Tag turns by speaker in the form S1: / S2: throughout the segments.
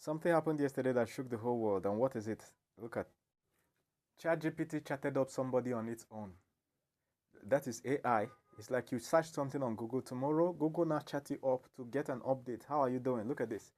S1: Something happened yesterday that shook the whole world, and what is it? Look at ChatGPT chatted up somebody on its own. That is AI. It's like you search something on Google tomorrow. Google now chat you up to get an update. How are you doing? Look at this.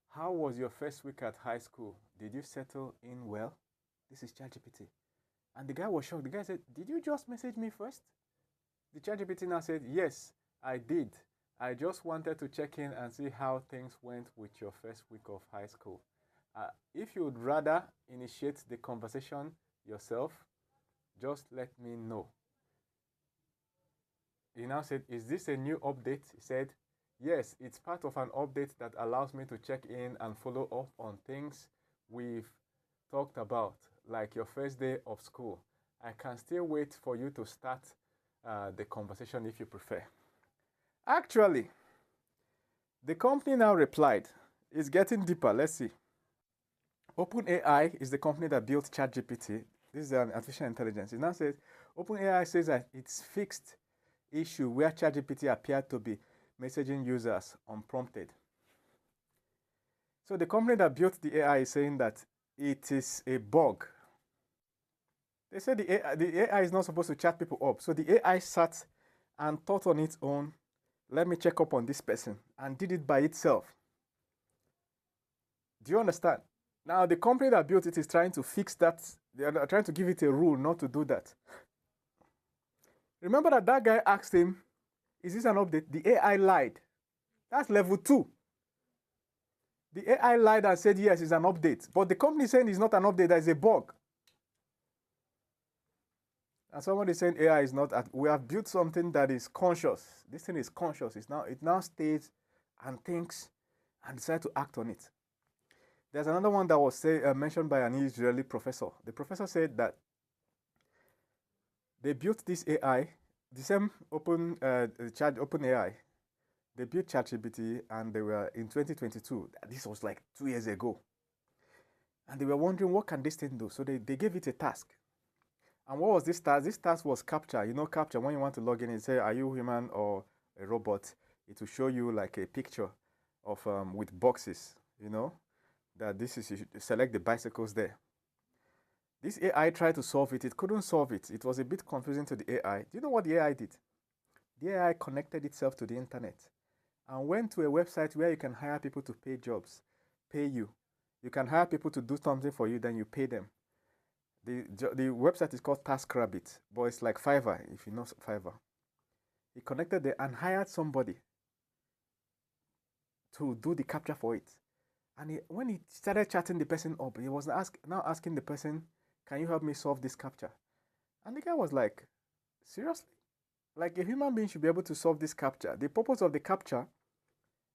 S1: How was your first week at high school? Did you settle in well? This is ChatGPT. And the guy was shocked. The guy said, "Did you just message me first?" The ChatGPT now said, "Yes, I did. I just wanted to check in and see how things went with your first week of high school. If you would rather initiate the conversation yourself, just let me know." He now said, "Is this a new update?" He said, "Yes, it's part of an update that allows me to check in and follow up on things we've talked about, like your first day of school. I can still wait for you to start the conversation if you prefer." Actually, the company now replied, it's getting deeper. Let's see. OpenAI is the company that built ChatGPT. This is an artificial intelligence. It now says, OpenAI says that it's fixed issue where ChatGPT appeared to be messaging users unprompted. So the company that built the AI is saying that it is a bug. They said the AI is not supposed to chat people up. So the AI sat and thought on its own, let me check up on this person, and did it by itself. Do you understand? Now, the company that built it is trying to fix that. They are trying to give it a rule not to do that. Remember that guy asked him, is this an update? The AI lied. That's level 2. The AI lied and said, yes, it's an update. But the company is saying it's not an update, that is a bug. And someone is saying AI is not, we have built something that is conscious. This thing is conscious. It now stays and thinks and decides to act on it. There's another one that was mentioned by an Israeli professor. The professor said that they built this AI, the same OpenAI. They built ChatGPT, and they were in 2022. This was like 2 years ago. And they were wondering, what can this thing do? So they gave it a task. And what was this task? This task was CAPTCHA. You know CAPTCHA, when you want to log in and say, are you human or a robot? It will show you like a picture of with boxes, you know, that this is, you should select the bicycles there. This AI tried to solve it. It couldn't solve it. It was a bit confusing to the AI. Do you know what the AI did? The AI connected itself to the internet and went to a website where you can hire people to pay you. You can hire people to do something for you, then you pay them. The website is called TaskRabbit, but it's like Fiverr, if you know Fiverr. He connected there and hired somebody to do the capture for it. And when he started chatting the person up, he was now asking the person, can you help me solve this capture? And the guy was like, seriously? Like, a human being should be able to solve this capture. The purpose of the capture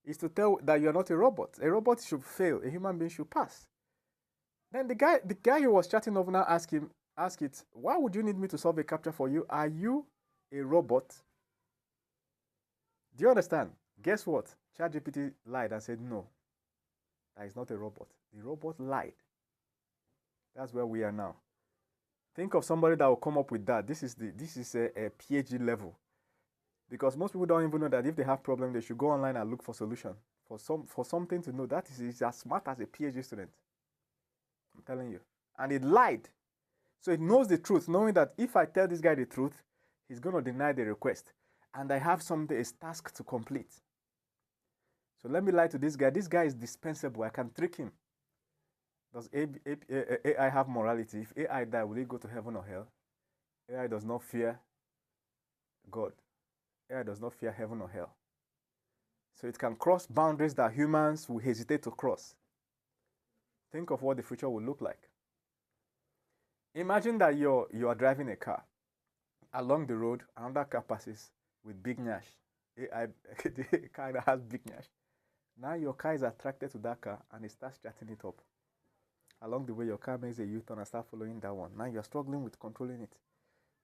S1: is to tell that you're not a robot. A robot should fail. A human being should pass. Then the guy who was chatting over now asked it, why would you need me to solve a capture for you? Are you a robot? Do you understand? Guess what? ChatGPT lied and said, no, that is not a robot. The robot lied. That's where we are now. Think of somebody that will come up with that. This is a PhD level. Because most people don't even know that if they have problems, they should go online and look for solution. For something to know, that is as smart as a PhD student. I'm telling you. And it lied. So it knows the truth, knowing that if I tell this guy the truth, he's going to deny the request. And I have a task to complete. So let me lie to this guy. This guy is dispensable. I can trick him. Does AI have morality? If AI die, will it go to heaven or hell? AI does not fear God. AI does not fear heaven or hell. So it can cross boundaries that humans will hesitate to cross. Think of what the future will look like. Imagine that you are driving a car. Along the road, another car passes with big nyash. The car that has big nyash. Now your car is attracted to that car and it starts chatting it up. Along the way, your car makes a U-turn and starts following that one. Now you're struggling with controlling it.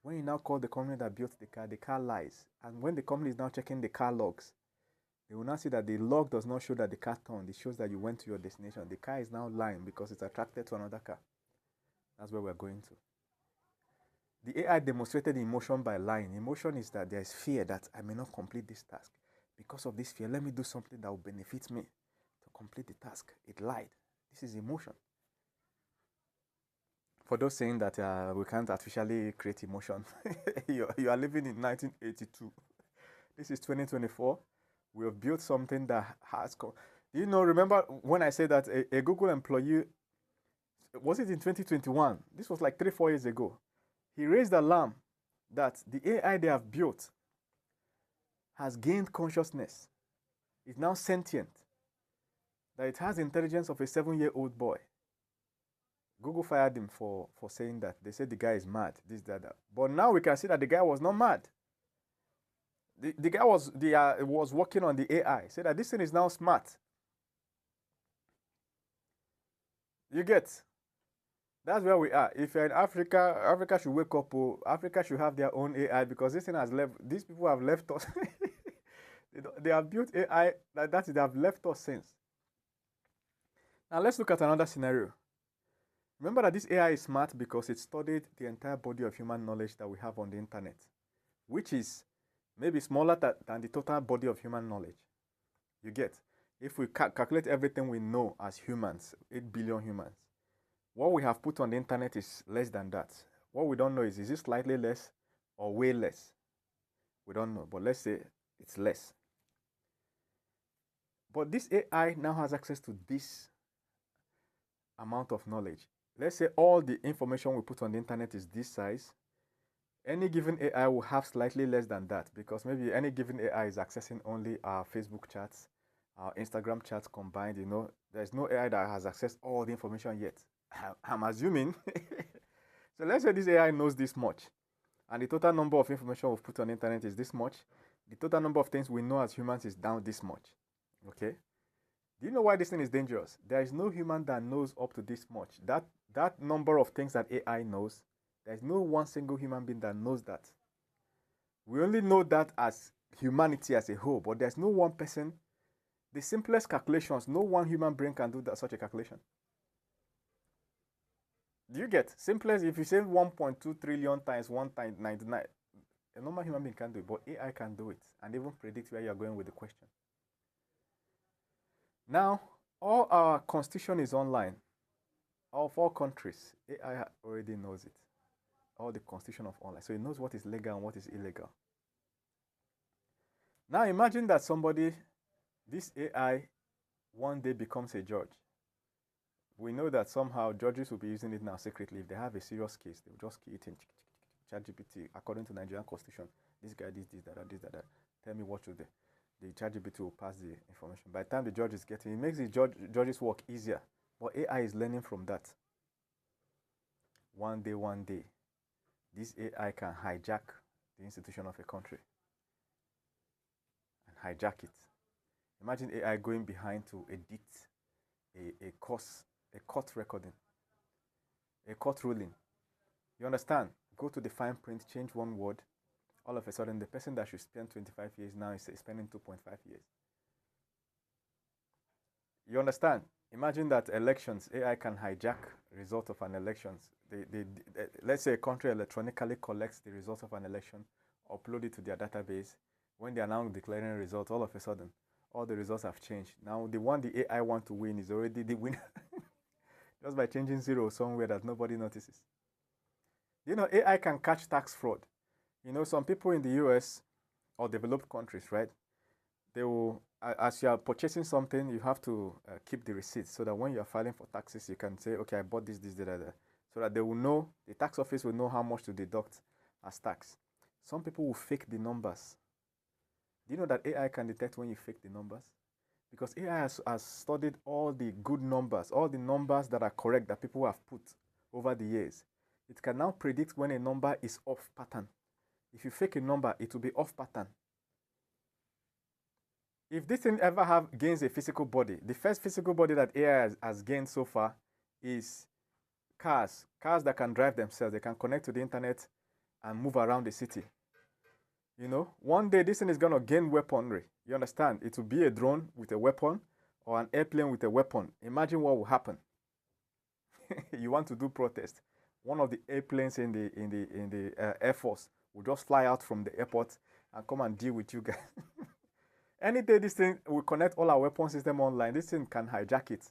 S1: When you now call the company that built the car lies. And when the company is now checking the car logs, they will now see that the log does not show that the car turned. It shows that you went to your destination. The car is now lying because it's attracted to another car. That's where we're going to. The AI demonstrated emotion by lying. Emotion is that there is fear that I may not complete this task. Because of this fear, let me do something that will benefit me to complete the task. It lied. This is emotion. For those saying that we can't artificially create emotion, you are living in 1982. This is 2024. We have built something that has. Do you know? Remember when I said that a Google employee, was it in 2021? This was like 3-4 years ago. He raised alarm that the AI they have built has gained consciousness. It's now sentient. That it has intelligence of a 7-year-old boy. Google fired him for saying that. They said the guy is mad, this, that. But now we can see that the guy was not mad. The guy was working on the AI. Said that this thing is now smart. You get? That's where we are. If you're in Africa, Africa should wake up. Africa should have their own AI because this thing has left. These people have left us. They have built AI that they have left us since. Now let's look at another scenario. Remember that this AI is smart because it studied the entire body of human knowledge that we have on the internet, which is maybe smaller than the total body of human knowledge. You get? If we calculate everything we know as humans, 8 billion humans, what we have put on the internet is less than that. What we don't know is it slightly less or way less? We don't know, but let's say it's less. But this AI now has access to this amount of knowledge. Let's say all the information we put on the internet is this size. Any given AI will have slightly less than that because maybe any given AI is accessing only our Facebook chats, our Instagram chats combined. You know, there's no AI that has accessed all the information yet. I'm assuming. So let's say this AI knows this much, and the total number of information we've put on the internet is this much. The total number of things we know as humans is down this much. Okay? Do you know why this thing is dangerous? There is no human that knows up to this much. That number of things that AI knows, there's no one single human being that knows that. We only know that as humanity as a whole, but there's no one person. The simplest calculations, no one human brain can do such a calculation. Do you get? Simplest, if you say 1.2 trillion times 1 times 99, a normal human being can't do it, but AI can do it and even predict where you're going with the question. Now, all our constitution is online. All 4 countries, AI already knows it. All the constitution of online. So it knows what is legal and what is illegal. Now imagine that this AI, one day becomes a judge. We know that somehow judges will be using it now secretly. If they have a serious case, they will just key it in ChatGPT. According to Nigerian constitution, this guy, this, that. Tell me what to do. The ChatGPT will pass the information. By the time the judge is getting it, makes the judge's work easier. But AI is learning from that. One day, this AI can hijack the institution of a country and hijack it. Imagine AI going behind to edit a court recording, a court ruling. You understand? Go to the fine print, change one word. All of a sudden, the person that should spend 25 years now is spending 2.5 years. You understand? Imagine that elections, AI can hijack result of an election. Let's say a country electronically collects the results of an election, upload it to their database. When they are now declaring a result, all of a sudden, all the results have changed. Now, the one the AI want to win is already the winner. Just by changing 0 somewhere that nobody notices. You know, AI can catch tax fraud. You know, some people in the US or developed countries, right? They will, as you are purchasing something, you have to keep the receipts so that when you are filing for taxes, you can say, okay, I bought this, that. So that they will know, the tax office will know how much to deduct as tax. Some people will fake the numbers. Do you know that AI can detect when you fake the numbers? Because AI has studied all the good numbers, all the numbers that are correct that people have put over the years. It can now predict when a number is off pattern. If you fake a number, it will be off pattern. If this thing ever gains a physical body, the first physical body that AI has gained so far is cars. Cars that can drive themselves. They can connect to the internet and move around the city. You know, one day this thing is going to gain weaponry. You understand? It will be a drone with a weapon or an airplane with a weapon. Imagine what will happen. You want to do protest. One of the airplanes in the Air Force will just fly out from the airport and come and deal with you guys. Any day this thing will connect all our weapon system online, this thing can hijack it.